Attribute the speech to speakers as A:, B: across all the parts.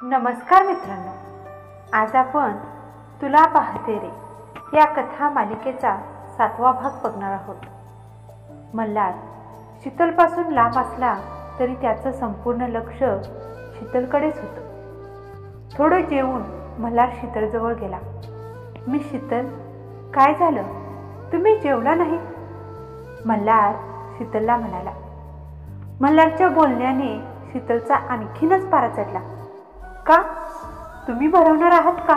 A: नमस्कार मित्रांनो, आज आपण तुला पाहते रे या कथा मालिकेचा 7वा भाग बघणार आहोत. मल्हार शीतलपासून लांब असला तरी त्याचं संपूर्ण लक्ष शीतलकडेच होतं. थोडं जेवून मल्हार शीतलजवळ गेला. मी शीतल, काय झालं? तुम्ही जेवला नाही? मल्हार शीतलला म्हणाला. मल्हारच्या बोलण्याने शीतलचा आणखीनच पारा चढला. का? तुम्ही भरवणार आहात का?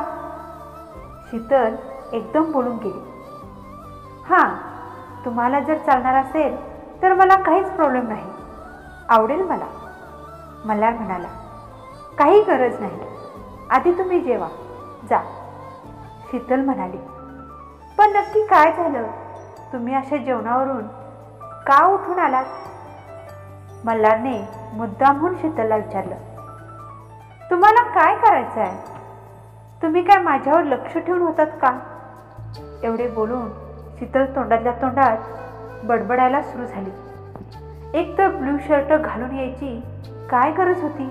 A: शीतल एकदम बोलून गेली. हां, तुम्हाला जर चालणार असेल तर मला काहीच प्रॉब्लेम नाही, आवडेल मला. मल्हार म्हणाला. काही गरज नाही, आधी तुम्ही जेवा, जा. शीतल म्हणाली. पण नक्की काय झालं? तुम्ही अशा जेवणावरून का उठून आलात? मल्हारने मुद्दामहून शीतलला विचारलं. तुम्हाला काय करायचं आहे? तुम्ही काय माझ्यावर लक्ष ठेवून होतात का? एवढे बोलून शीतल तोंडातल्या तोंडात बडबडायला सुरू झाली. एक तर ब्लू शर्ट घालून यायची काय गरज होती?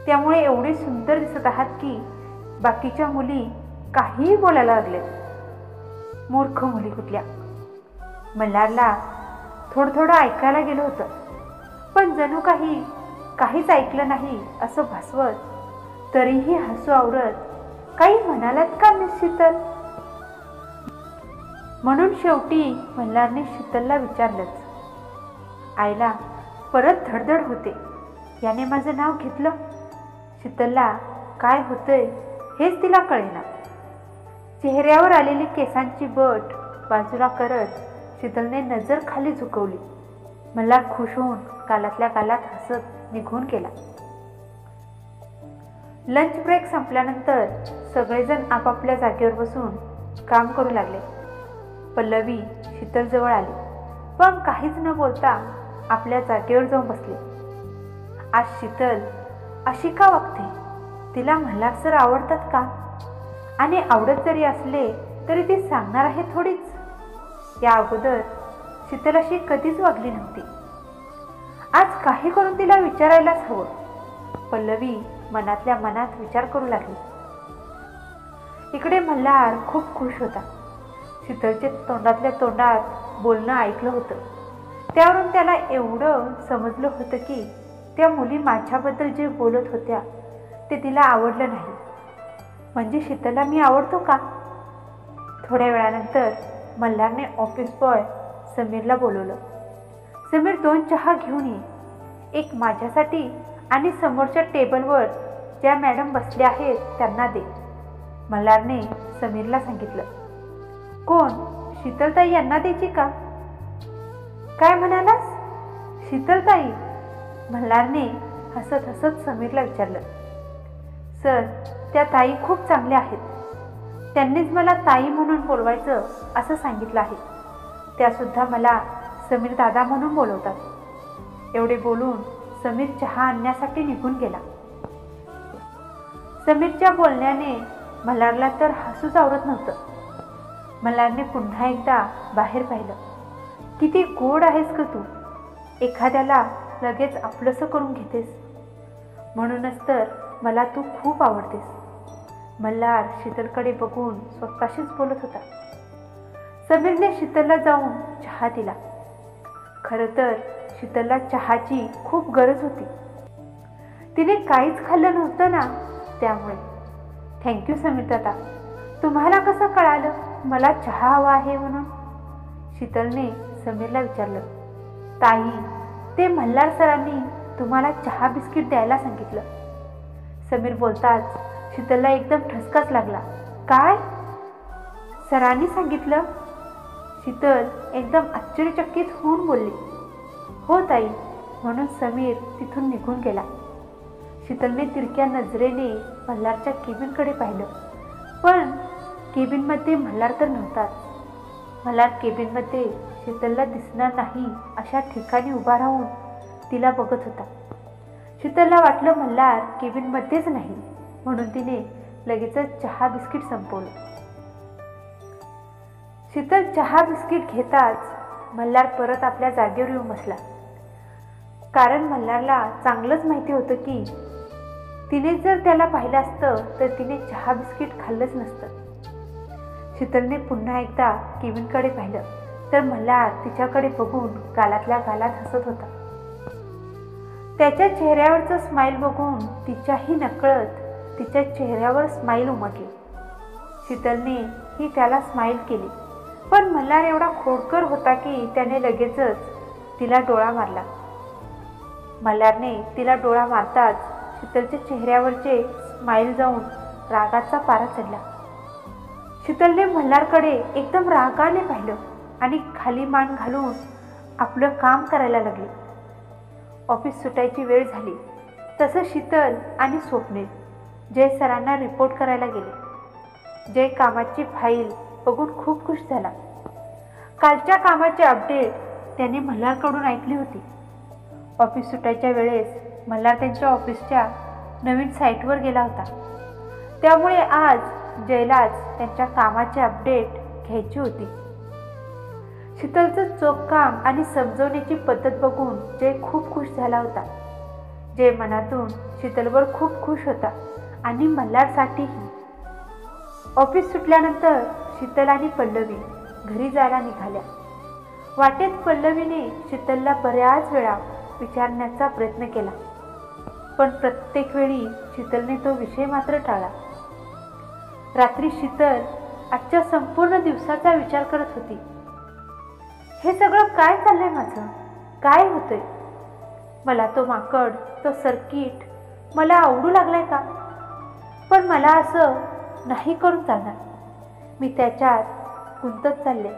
A: त्यामुळे एवढे सुंदर दिसत आहात की बाकीच्या मुली काहीही बोलायला लागलेत. मूर्ख मुली कुठल्या. मल्हारला थोडं ऐकायला गेलं होतं, पण जणू काहीच ऐकलं नाही असं भासवत तरीही हसू आवरत, काही म्हणालात का मिस शीतल? म्हणून शेवटी मल्हारने शीतलला विचारलंच. आईला परत धडधड होते. याने माझं नाव घेतलं. शीतलला काय होतंय हेच तिला कळेना. चेहऱ्यावर आलेली केसांची बट बाजूला करत शीतलने नजर खाली झुकवली. मल्हार खुश होऊन गालातल्या गालात हसत निघून गेला. लंच ब्रेक संपल्यानंतर सगळेजण आपापल्या जागेवर बसून काम करू लागले. पल्लवी शीतलजवळ आली, पण काहीच न बोलता आपल्या जागेवर जाऊन बसली. आज शीतल अशी का वागते? तिला मल्हार सर आवडतात का? आणि आवडत जरी असले तरी ती सांगणार आहे थोडीच. या अगोदर शीतल अशी कधीच वागली नव्हती. आज काही करून तिला विचारायलाच हवं. पल्लवी मनातल्या मनात विचार करू लागली. इकडे मल्हार खूप खुश होता. शीतलचे तोंडातल्या तोंडात बोलणं ऐकलं होतं. त्यावरून त्याला एवढं समजलं होतं की त्या मुली माझ्याबद्दल जे बोलत होत्या ते तिला आवडलं नाही. म्हणजे शीतलला मी आवडतो का? थोड्या वेळानंतर मल्हारने ऑफिस बॉय समीरला बोलवलं. समीर, 2 चहा घेऊन ये. एक माझ्यासाठी आणि समोरच्या टेबलवर ज्या मॅडम बसल्या आहेत त्यांना दे. मल्हारने समीरला सांगितलं. कोण? शीतलताई यांना द्यायची का? काय म्हणालास? शीतलताई? मल्हारने हसत हसत समीरला विचारलं. सर, त्या ताई खूप चांगल्या आहेत. त्यांनीच मला ताई म्हणून बोलवायचं असं सांगितलं आहे. त्यासुद्धा मला समीर दादा म्हणून बोलवतात. एवढे बोलून समीर चहा आणण्यासाठी निघून गेला. समीरच्या बोलण्याने मल्हारला तर हसूच आवरत नव्हतं. मल्हारने पुन्हा एकदा बाहेर पाहिलं. किती गोड आहेस ग तू. एखाद्याला लगेच आपलंसं करून घेतेस. म्हणूनच तर मला तू खूप आवडतेस. मल्हार शीतलकडे बघून स्वतःशीच बोलत होता. समीरने शीतलला जाऊन चहा दिला. खरं तर शीतलला चहाची खूप गरज होती. तिने काहीच खाल्लं नव्हतं ना, त्यामुळे. थँक्यू समीर दादा. तुम्हाला कसं कळालं मला चहा हवा आहे म्हणून? शीतलने समीरला विचारलं. ताई, ते मल्हार सरांनी तुम्हाला चहा बिस्किट द्यायला सांगितलं. समीर बोलताच शीतलला एकदम ठसकाच लागला. काय? सरांनी सांगितलं? शीतल एकदम आश्चर्यचकित होऊन बोलली. हो ताई. म्हणून समीर तिथून निघून गेला. शीतलने तिरक्या नजरेने मल्हारच्या केबिनकडे पाहिलं, पण केबिनमध्ये मल्हार तर नव्हताच. मल्हार केबिनमध्ये शीतलला दिसणार नाही अशा ठिकाणी उभा राहून तिला बघत होता. शीतलला वाटलं मल्हार केबिनमध्येच नाही, म्हणून तिने लगेचच चहा बिस्किट संपवलं. शीतल चहा बिस्किट घेताच मल्हार परत आपल्या जागेवर येऊन बसला. कारण मल्हारला चांगलंच माहिती होतं की तिने जर त्याला पाहिलं असतं तर तिने चहा बिस्किट खाल्लंच नसतं. शीतलने पुन्हा एकदा केबिनकडे पाहिलं तर मल्हार तिच्याकडे बघून गालातल्या गालात हसत होता. त्याच्या चेहऱ्यावरचं स्माईल बघून तिच्याही नकळत तिच्या चेहऱ्यावर स्माईल उमटली. शीतलने ही त्याला स्माईल केली, पण मल्हार एवढा खोडकर होता की त्याने लगेचच तिला डोळा मारला. मल्हारने तिला डोळा मारताच शीतलच्या चेहऱ्यावरचे स्माईल जाऊन रागाचा पारा चढला. शीतलने मल्हारकडे एकदम रागाने पाहिलं आणि खाली मान घालून आपलं काम करायला लागली. ऑफिस सुटायची वेळ झाली तसं शीतल आणि स्वप्नील जय सरांना रिपोर्ट करायला गेले. जय कामाची फाईल बघून खूप खुश झाला. कालच्या कामाची अपडेट त्याने मल्हारकडून ऐकली होती. ऑफिस सुटायच्या वेळेस मल्हार त्यांच्या ऑफिसच्या नवीन साईटवर गेला होता. त्यामुळे आज जयलाच त्यांच्या कामाची अपडेट घ्यायची होती. शीतलचं चोख काम आणि समजवण्याची पद्धत बघून जय खूप खुश झाला होता. जय मनातून शीतलवर खूप खुश होता आणि मल्हारसाठीही. ऑफिस सुटल्यानंतर शीतल आणि पल्लवी घरी जायला निघाल्या. वाटेत पल्लवीने शीतलला बऱ्याच वेळा विचारण्याचा प्रयत्न केला, पण प्रत्येक वेळी शीतलने तो विषय मात्र टाळला. रात्री शीतल आजच्या संपूर्ण दिवसाचा विचार करत होती. हे सगळं काय चाललंय माझं? काय होतंय? मला तो माकड, तो सर्किट मला आवडू लागलाय का? पण मला असं नाही करून चालणार. मी त्याच्यात गुंतत चालले.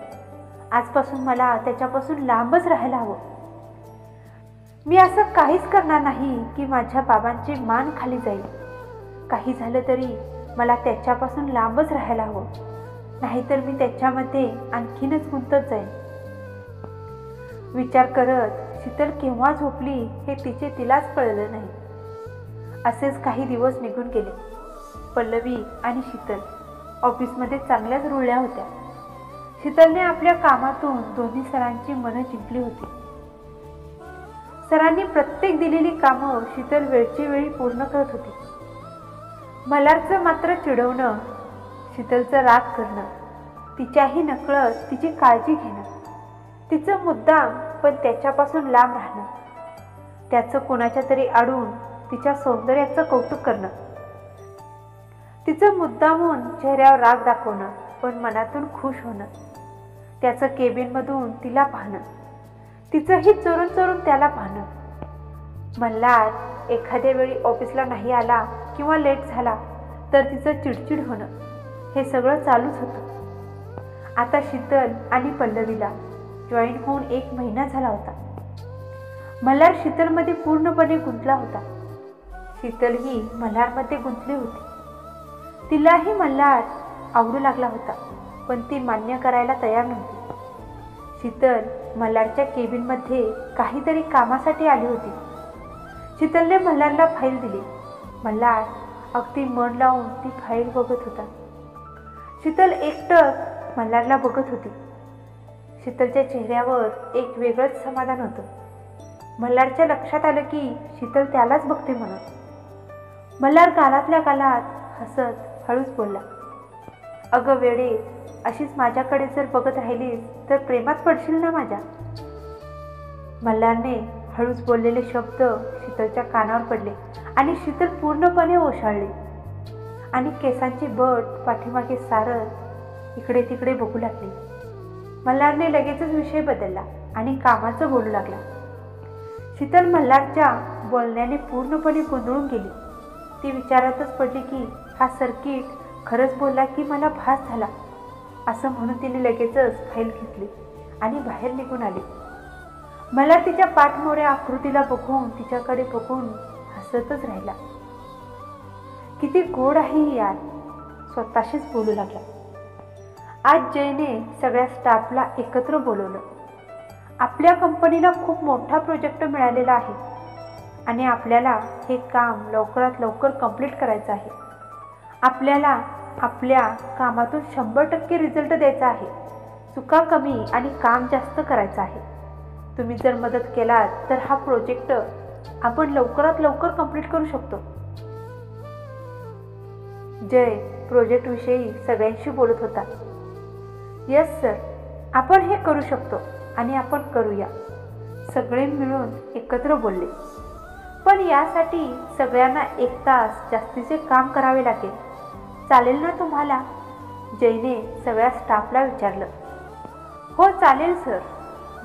A: आजपासून मला त्याच्यापासून लांबच राहायला हवं. मी असं काहीच करणार नाही की माझ्या बाबांची मान खाली जाईल. काही झालं तरी मला त्याच्यापासून लांबच राहायला हवं, नाहीतर मी त्याच्यामध्ये आणखीनच गुंतत जाईन. विचार करत शीतल केव्हा झोपली हे तिलाच कळलं नाही. असेच काही दिवस निघून गेले. पल्लवी आणि शीतल ऑफिसमध्ये चांगल्याच रुळल्या होत्या. शीतलने आपल्या कामातून दोन्ही सरांची मनं जिंकली होती. सरांनी प्रत्येक दिलेली कामं शीतल वेळची वेळी पूर्ण करत होती. मल्हारचं मात्र चिडवणं, शीतलचं राग करणं, तिच्याही नकळत तिची काळजी घेणं, तिचं मुद्दाम पण त्याच्यापासून लांब राहणं, त्याचं कोणाच्या तरी आडून तिच्या सौंदर्याचं कौतुक करणं, तिचं मुद्दामून चेहऱ्यावर राग दाखवणं पण मनातून खुश होणं, त्याचं केबिनमधून तिला पाहणं, तिचंही चोरून चोरून त्याला पाहणं. मल्हार एखाद्या वेळी ऑफिसला नाही आला किंवा लेट झाला तर तिचं चिडचिड होणं, हे सगळं चालूच होतं. आता शीतल आणि पल्लवीला जॉईन होऊन 1 महिना झाला होता. मल्हार शीतलमध्ये पूर्णपणे गुंतला होता. शीतलही मल्हारमध्ये गुंतली होती. तिलाही मल्हार आवडू लागला होता, पण ती मान्य करायला तयार नव्हती. शीतल मल्हारच्या केबिनमध्ये काहीतरी कामासाठी आली होती. शीतलने मल्हारला फाईल दिली. मल्हार अगदी मन लावून ती फाईल बघत होता. शीतल एकटक मल्हारला बघत होती. शीतलच्या चेहऱ्यावर एक वेगळंच समाधान होतं. मल्हारच्या लक्षात आलं की शीतल त्यालाच बघते म्हणून. मल्हार गालातल्या गालात हसत हळूच बोलला, अगं वेडे, अशीच माझ्याकडे जर बघत राहिलीस तर प्रेमात पडशील ना माझ्या. मल्हारने हळूच बोललेले शब्द शीतलच्या कानावर पडले आणि शीतल पूर्णपणे ओशाळली आणि केसांची बट पाठीमागे सारत इकडे तिकडे बघू लागली. मल्हारने लगेचच विषय बदलला आणि कामाचं बोलू लागला. शीतल मल्हारच्या बोलण्याने पूर्णपणे गोंधळून गेली. ती विचारातच पडली की हा सर्किट खरंच बोलला की मला भास झाला. असं म्हणून तिने लगेचच फाईल घेतली आणि बाहेर निघून आली. मला तिच्या पाठमोऱ्या आकृतीला बघून तिच्याकडे बघून हसतच राहिला. किती गोड आहे ही यार, स्वतःशीच बोलू लागला. आज जयने सगळ्या स्टाफला एकत्र बोलवलं. आपल्या कंपनीला खूप मोठा प्रोजेक्ट मिळालेला आहे आणि आपल्याला हे काम लवकरात लवकर कंप्लीट करायचं आहे. आपल्याला आपल्या कामातून 100% रिझल्ट द्यायचा आहे. चुका कमी आणि काम जास्त करायचं आहे. तुम्ही जर मदत केलात तर हा प्रोजेक्ट आपण लवकरात लवकर कंप्लीट करू शकतो. जय प्रोजेक्ट विषयी सगळ्यांशी बोलत होता. यस सर, आपण हे करू शकतो आणि आपण करूया, सगळे मिळून एकत्र बोलले. पण यासाठी सगळ्यांना 1 तास जास्तीचे काम करावे लागेल. चालेल ना तुम्हाला? जयने सगळ्या स्टाफला विचारलं. हो चालेल सर,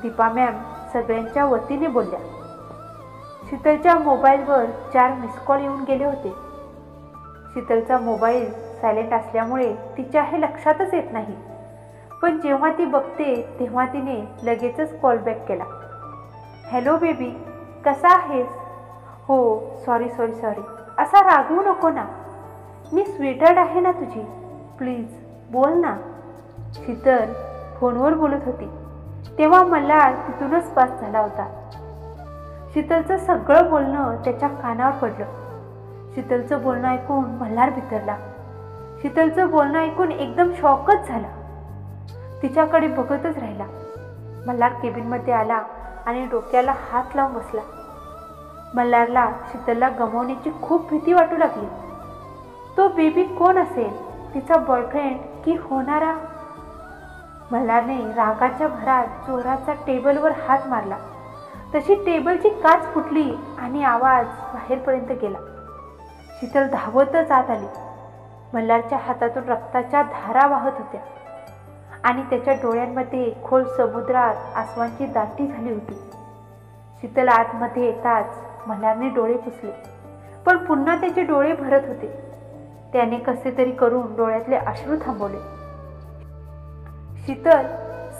A: दीपा मॅम सगळ्यांच्या वतीने बोलल्या. शीतलच्या मोबाईलवर 4 मिस कॉल येऊन गेले होते. शीतलचा मोबाईल सायलेंट असल्यामुळे तिच्या हे लक्षातच येत नाही. पण जेव्हा ती बघते तेव्हा तिने लगेचच कॉल बॅक केला. हॅलो बेबी, कसा आहेस? हो सॉरी, असा रागवू नको ना. मी स्वीटहार्ट आहे ना तुझी, प्लीज बोल ना. शीतल फोनवर बोलत होती तेव्हा मल्हार तिथूनच पास झाला होता. शीतलचं सगळं बोलणं त्याच्या कानावर पडलं. शीतलचं बोलणं ऐकून मल्हार बिथरला. शीतलचं बोलणं ऐकून एकदम शॉकच झाला. तिच्याकडे बघतच राहिला. मल्हार केबिनमध्ये आला आणि डोक्याला हात लावून बसला. मल्हारला शीतलला गमावण्याची खूप भीती वाटू लागली. तो बेबी कोण असेल, तिचा बॉयफ्रेंड की होणारा? मल्हारने रागाच्या भरात जोराचा टेबलवर हात मारला. तशी टेबलची काच फुटली आणि आवाज बाहेरपर्यंत गेला. शीतल धावतच आत आली. मल्हारच्या हातातून रक्ताच्या धारा वाहत होत्या आणि त्याच्या डोळ्यांमध्ये खोल समुद्रात आसवांची दाटी झाली होती. शीतल आतमध्ये येताच मल्हारने डोळे पुसले, पण पुन्हा त्याचे डोळे भरत होते. त्याने कसे तरी करून डोळ्यातले अश्रू थांबवले. शीतल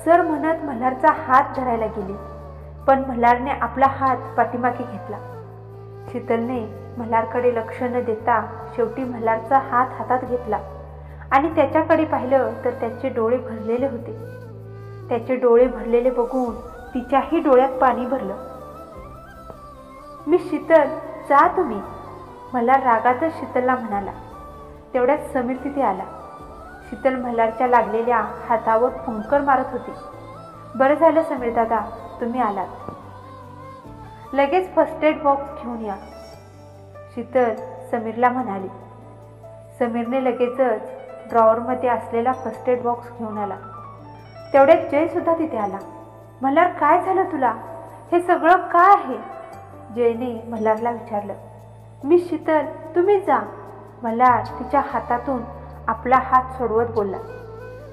A: सर म्हणत मल्हारचा हात धरायला गेली, पण मल्हारने आपला हात पाठीमागे घेतला. शीतलने मल्हारकडे लक्ष न देता शेवटी मल्हारचा हात हातात घेतला आणि त्याच्याकडे पाहिलं तर त्याचे डोळे भरलेले होते. त्याचे डोळे भरलेले बघून तिच्याही डोळ्यात पाणी भरलं. मिस शीतल, जा तुम्ही, मल्हार रागातच शीतलला म्हणाला. तेवढ्यात समीर तिथे आला. शीतल मल्हारच्या लागलेल्या हातावर फुंकर मारत होती. बरं झालं समीर दादा, तुम्ही आलात. लगेच फर्स्ट एड बॉक्स घेऊन या, शीतल समीरला म्हणाली. समीरने लगेचच ड्रॉवरमध्ये असलेला फर्स्ट एड बॉक्स घेऊन आला. तेवढ्यात जय सुद्धा तिथे आला. मल्हार, काय झालं तुला? हे सगळं काय आहे? जयने मल्हारला विचारलं. मिस शीतल, तुम्ही जा, मल्हार तिच्या हातातून आपला हात सोडवत बोलला.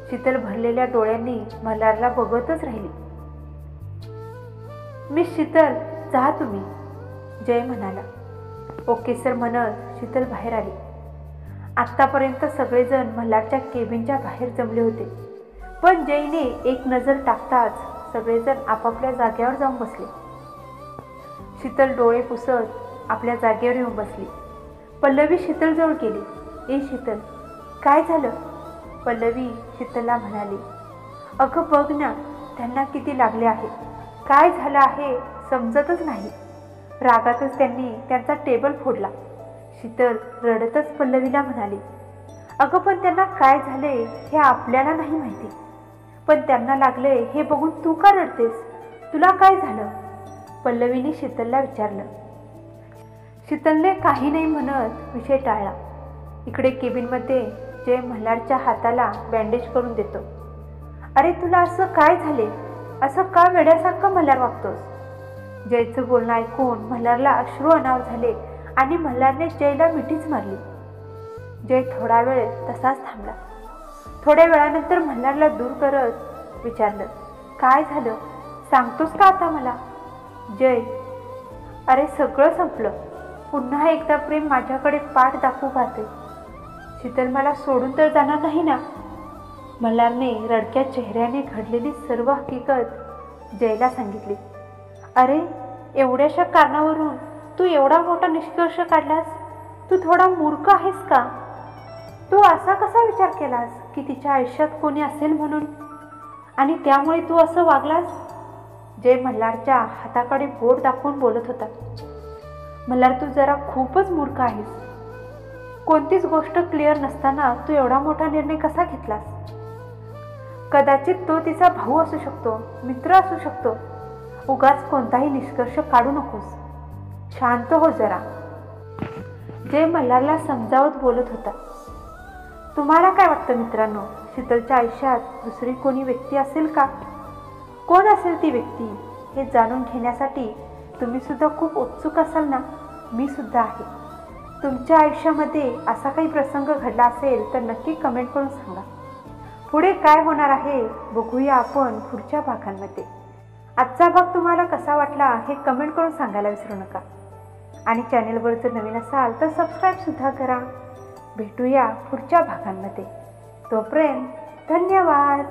A: शीतल भरलेल्या डोळ्यांनी मल्हारला बघतच राहिली. मिस शीतल, जा तुम्ही, जय म्हणाला. ओके सर म्हणत शीतल बाहेर आली. आत्तापर्यंत सगळेजण मल्हारच्या केबिनच्या बाहेर जमले होते, पण जयने एक नजर टाकताच सगळेजण आपापल्या जागेवर जाऊन बसले. शीतल डोळे पुसत आपल्या जागेवर येऊन बसली. पल्लवी शीतलजवळ गेली. ए शीतल, काय झालं? पल्लवी शीतलला म्हणाली. अगं बघ ना, त्यांना किती लागले आहे. काय झालं आहे समजतच नाही. रागातच त्यांनी त्यांचा टेबल फोडला. शीतल रडतच पल्लवीला म्हणाली. अगं पण त्यांना काय झाले हे आपल्याला नाही माहिती, पण त्यांना लागले हे बघून तू का रडतेस? तुला काय झालं? पल्लवीने शीतलला विचारलं. शीतलने काही नाही म्हणत विषय टाळला. इकडे केबिनमध्ये जय मल्हारच्या हाताला बँडेज करून देतो. अरे तुला असं काय झाले? असं का वेड्यासारखं मल्हार वागतोस? जयचं बोलणं ऐकून मल्हारला अश्रू अनावर झाले आणि मल्हारने जयला मिठीच मारली. जय थोडा वेळ तसाच थांबला. थोड्या वेळानंतर मल्हारला दूर करत विचारलं. काय झालं? सांगतोस का आता मला? जय, अरे सगळं संपलं. पुन्हा एकदा प्रेम माझ्याकडे पाठ दाखवू पाहते. शीतल मला सोडून तर जाणार नाही ना? मल्हारने रडक्या चेहऱ्याने घडलेली सर्व हकीकत जयला सांगितली. अरे एवढ्याशा कारणावरून तू एवढा मोठा निष्कर्ष काढलास? तू थोडा मूर्ख आहेस का? तू असा कसा विचार केलास की तिच्या आयुष्यात कोणी असेल म्हणून, आणि त्यामुळे तू असं वागलास? जय मल्हारच्या हाताकडे बोट दाखवून बोलत होता. मल्हार, तू जरा खूपच मूर्ख आहेस. कोणतीच गोष्ट क्लिअर नसताना तू एवढा मोठा निर्णय कसा घेतलास? कदाचित तो तिचा भाऊ असू शकतो, मित्र असू शकतो. उगाच कोणताही निष्कर्ष काढू नकोस. शांत हो जरा. जय मल्हारला समजावत बोलत होता. तुम्हाला काय वाटतं मित्रांनो, शीतलच्या आयुष्यात दुसरी कोणी व्यक्ती असेल का? कोण असेल ती व्यक्ती हे जाणून घेण्यासाठी तुम्ही सुद्धा खूप उत्सुक असाल ना? मी सुद्धा आहे. तुमच्या आयुष्यामध्ये असा काही प्रसंग घडला असेल तर नक्की कमेंट करून सांगा. पुढे काय होणार आहे बघूया आपण पुढच्या भागांमध्ये. आजचा भाग तुम्हाला कसा वाटला हे कमेंट करून सांगायला विसरू नका. आणि चॅनेलवर जर नवीन असाल तर सबस्क्राईबसुद्धा करा. भेटूया पुढच्या भागांमध्ये. तोपर्यंत धन्यवाद.